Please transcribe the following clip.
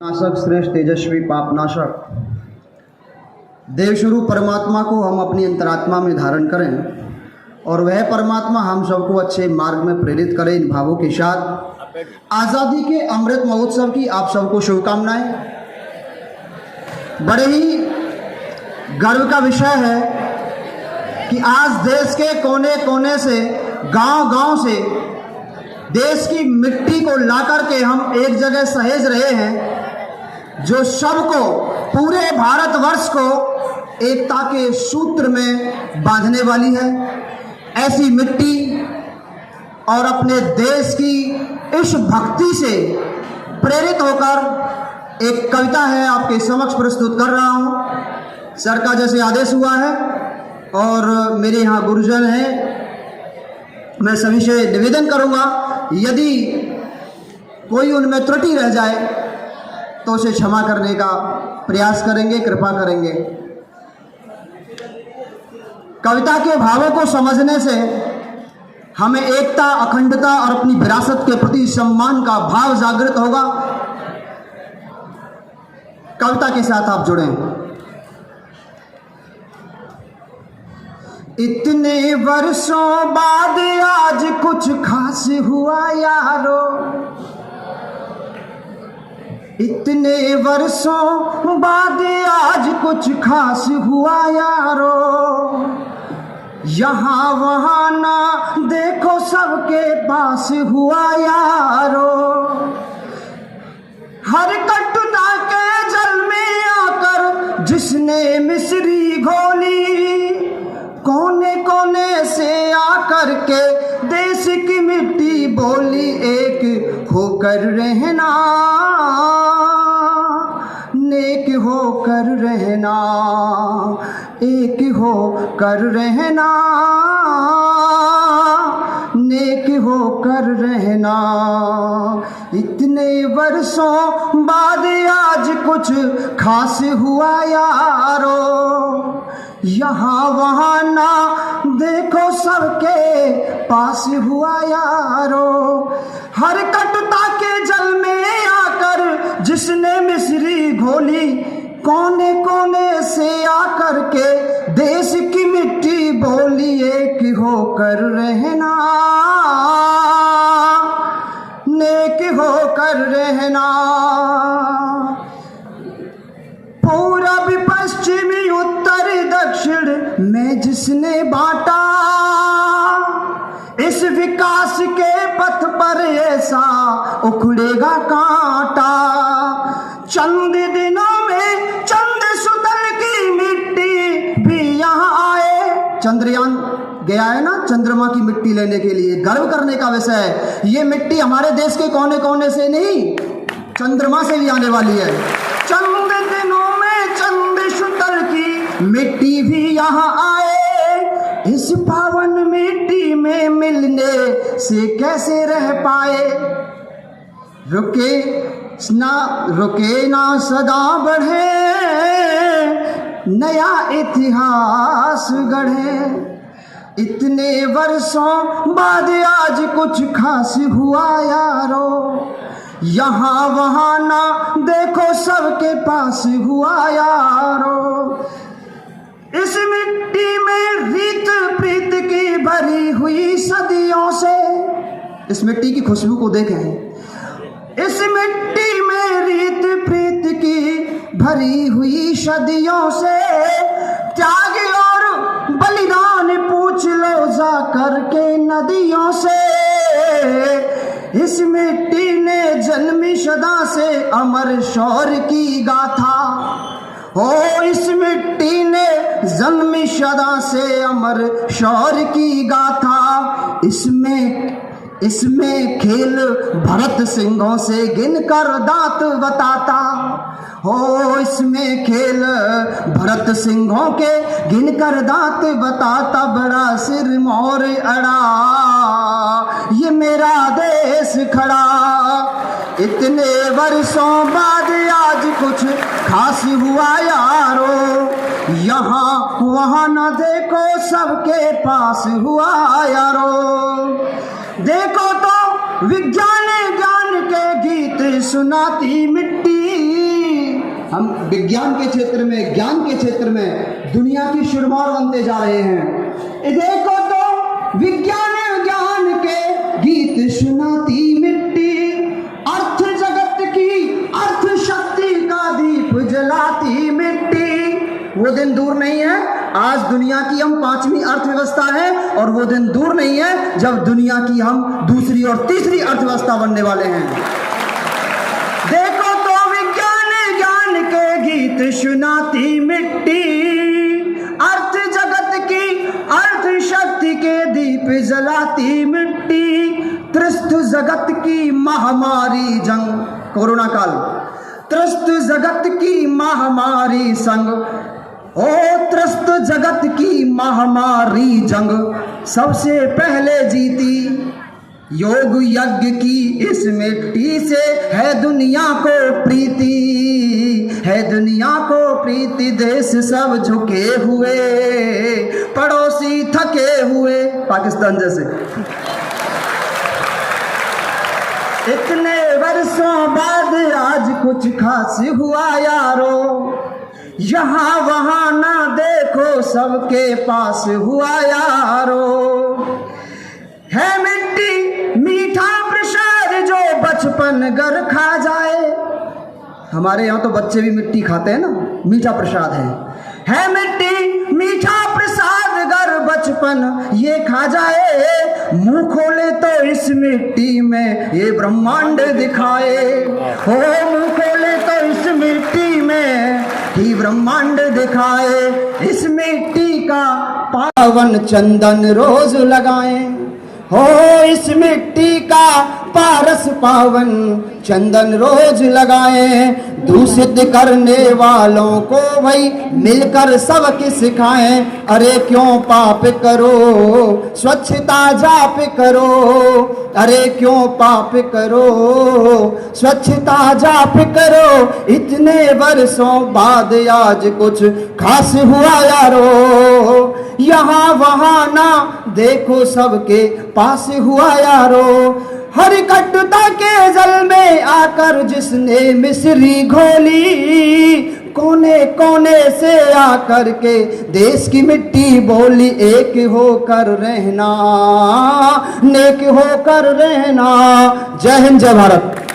नाशक श्रेष्ठ तेजस्वी पापनाशक देवस्वरूप परमात्मा को हम अपनी अंतरात्मा में धारण करें और वह परमात्मा हम सबको अच्छे मार्ग में प्रेरित करे। इन भावों के साथ आज़ादी के अमृत महोत्सव की आप सबको शुभकामनाएं। बड़े ही गर्व का विषय है कि आज देश के कोने कोने से, गांव-गांव से देश की मिट्टी को ला करके हम एक जगह सहेज रहे हैं, जो सबको, पूरे भारतवर्ष को एकता के सूत्र में बांधने वाली है। ऐसी मिट्टी और अपने देश की इस भक्ति से प्रेरित होकर एक कविता है आपके समक्ष प्रस्तुत कर रहा हूँ। सर का जैसे आदेश हुआ है और मेरे यहाँ गुरुजन हैं, मैं सभी से निवेदन करूँगा यदि कोई उनमें त्रुटि रह जाए तो उसे क्षमा करने का प्रयास करेंगे, कृपा करेंगे। कविता के भावों को समझने से हमें एकता, अखंडता और अपनी विरासत के प्रति सम्मान का भाव जागृत होगा। कविता के साथ आप जुड़ें। इतने वर्षों बाद आज कुछ खास हुआ यारो, इतने वर्षों बाद आज कुछ खास हुआ यारो। यहाँ वहाँ ना देखो सबके पास हुआ यारो। हर कटुता के जल में आकर जिसने मिश्री घोली, कोने कोने से आकर के देश की मिट्टी बोली। एक होकर रहना, नेक होकर रहना, एक होकर रहना, नेक होकर रहना। इतने वर्षों बाद आज कुछ खास हुआ यारो। यहाँ वहाँ ना देखो सबके पास हुआ यारो। हर कटुता के जल में आकर जिसने मिश्री घोली, कोने कोने से आकर के देश की मिट्टी बोली। एक होकर रहना, नेक होकर रहना। पूरब पश्चिमी उत्तर दक्षिण में जिसने बांटा, इस विकास के पथ पर ऐसा उखड़ेगा कांटा। चंद दिनों में चंद्रशुतल की मिट्टी भी यहाँ आए। चंद्रयान गया है ना चंद्रमा की मिट्टी लेने के लिए, गर्व करने का विषय है। ये मिट्टी हमारे देश के कोने कोने से नहीं, चंद्रमा से भी आने वाली है। चंद दिनों में चंद्रशुतल की मिट्टी भी यहाँ आए। इस पावन मिट्टी में मिलने से कैसे रह पाए। रुके ना सदा बढ़े, नया इतिहास गढ़े। इतने वर्षों बाद आज कुछ खास हुआ यारो। यहाँ वहाँ ना देखो सबके पास हुआ यारो। इस मिट्टी में रीत प्रीत की भरी हुई सदियों से, इस मिट्टी की खुशबू को देखें। इस मिट्टी में रीत प्रीत की भरी हुई सदियों से, त्याग और बलिदान पूछ लो जा करके नदियों से। इस मिट्टी ने जन्मी सदा से अमर शौर्य की गाथा। हो इस मिट्टी ने जन्मी सदा से अमर शौर्य की गाथा। इसमें खेल भरत सिंहों से गिनकर दांत बताता। हो इसमें खेल भरत सिंहों के गिनकर दांत बताता। बड़ा सिर मोर अड़ा, ये मेरा देश खड़ा। इतने वर्षों बाद आज कुछ खास हुआ यारो। यहाँ वहाँ न देखो सबके पास हुआ यारो। देखो तो विज्ञान ज्ञान के गीत सुनाती मिट्टी, विज्ञान के क्षेत्र में, ज्ञान के क्षेत्र में दुनिया की शुरमार बनते जा रहे हैं। देखो तो विज्ञान ज्ञान के गीत सुनाती मिट्टी, अर्थ जगत की अर्थ शक्ति का दीप जलाती मिट्टी। वो दिन दूर नहीं है, आज दुनिया की हम 5वीं अर्थव्यवस्था है, और वो दिन दूर नहीं है जब दुनिया की हम दूसरी और तीसरी अर्थव्यवस्था बनने वाले हैं। देखो तो विज्ञान ज्ञान के गीत सुनाती मिट्टी, अर्थ जगत की अर्थ शक्ति के दीप जलाती मिट्टी। त्रस्त जगत की महामारी जंग, कोरोना काल, त्रस्त जगत की महामारी संग, ओ त्रस्त जगत की महामारी जंग सबसे पहले जीती। योग यज्ञ की इस मिट्टी से है दुनिया को प्रीति, है दुनिया को प्रीति। देश सब झुके हुए, पड़ोसी थके हुए, पाकिस्तान जैसे। इतने वर्षों बाद आज कुछ खास हुआ यारो, यहाँ वहाँ ना देखो सबके पास हुआ यारो। है मिट्टी मीठा प्रसाद जो बचपन घर खा जाए, हमारे यहाँ तो बच्चे भी मिट्टी खाते हैं ना, मीठा प्रसाद है मिट्टी मीठा प्रसाद घर बचपन ये खा जाए। मुंह खोले तो इस मिट्टी में ये ब्रह्मांड दिखाए, हो मुंह खोले तो इस मिट्टी में ही ब्रह्मांड दिखाए। इस मिट्टी का पावन चंदन रोज लगाएं, हो इस मिट्टी का पारस पावन चंदन रोज लगाएं। दूषित करने वालों को वही मिलकर सबक सिखाएं। अरे क्यों पाप करो, स्वच्छता जाप करो, अरे क्यों पाप करो, स्वच्छता जाप करो। इतने वर्षों बाद आज कुछ खास हुआ यारो, यहाँ वहाँ ना देखो सबके पास हुआ यारो। हर कटुता के जल में आकर जिसने मिश्री घोली, कोने कोने से आकर के देश की मिट्टी बोली। एक होकर रहना, नेक होकर रहना। जय हिंद, जय भारत।